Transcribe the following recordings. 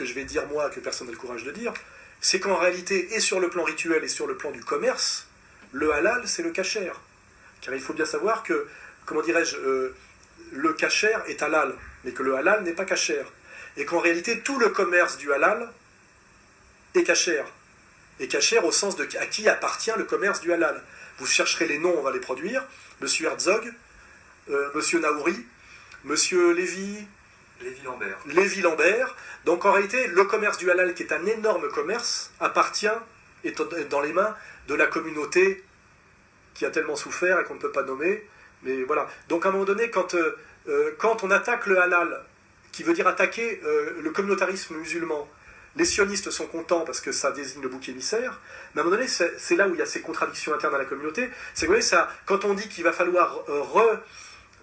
que je vais dire moi, que personne n'a le courage de dire, c'est qu'en réalité, et sur le plan rituel et sur le plan du commerce, le halal, c'est le kasher. Car il faut bien savoir que, comment dirais-je, le kasher est halal, mais que le halal n'est pas kasher. Et qu'en réalité, tout le commerce du halal est kasher. Et kasher au sens de à qui appartient le commerce du halal. Vous chercherez les noms, on va les produire. Monsieur Herzog, Monsieur Naouri, Monsieur Lévy-Lambert. Lévy-Lambert. Donc en réalité, le commerce du halal, qui est un énorme commerce, appartient, est dans les mains de la communauté qui a tellement souffert et qu'on ne peut pas nommer. Mais voilà. Donc à un moment donné, quand on attaque le halal, qui veut dire attaquer le communautarisme musulman, les sionistes sont contents parce que ça désigne le bouc émissaire, mais à un moment donné, c'est là où il y a ces contradictions internes à la communauté. C'est que vous voyez, ça, quand on dit qu'il va falloir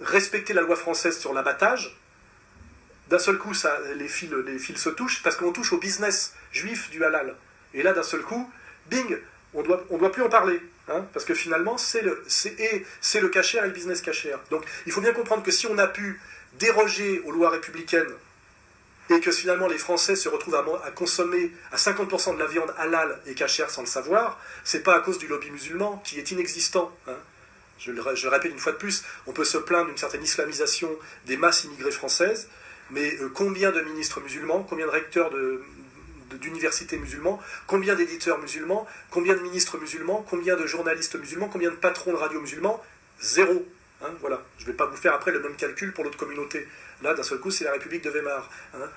respecter la loi française sur l'abattage, d'un seul coup, les fils se touchent, parce qu'on touche au business juif du halal. Et là, d'un seul coup, bing, on doit plus en parler. Hein, parce que finalement, c'est le kasher et le business kasher. Donc, il faut bien comprendre que si on a pu déroger aux lois républicaines, et que finalement les Français se retrouvent à consommer à 50% de la viande halal et kasher sans le savoir, c'est pas à cause du lobby musulman, qui est inexistant. Hein. Je le répète une fois de plus, on peut se plaindre d'une certaine islamisation des masses immigrées françaises, mais combien de ministres musulmans, combien de recteurs d'universités musulmans, combien d'éditeurs musulmans, combien de ministres musulmans, combien de journalistes musulmans, combien de patrons de radio musulmans? Zéro. Hein, voilà. Je ne vais pas vous faire après le même calcul pour l'autre communauté. Là, d'un seul coup, c'est la République de Weimar. Hein.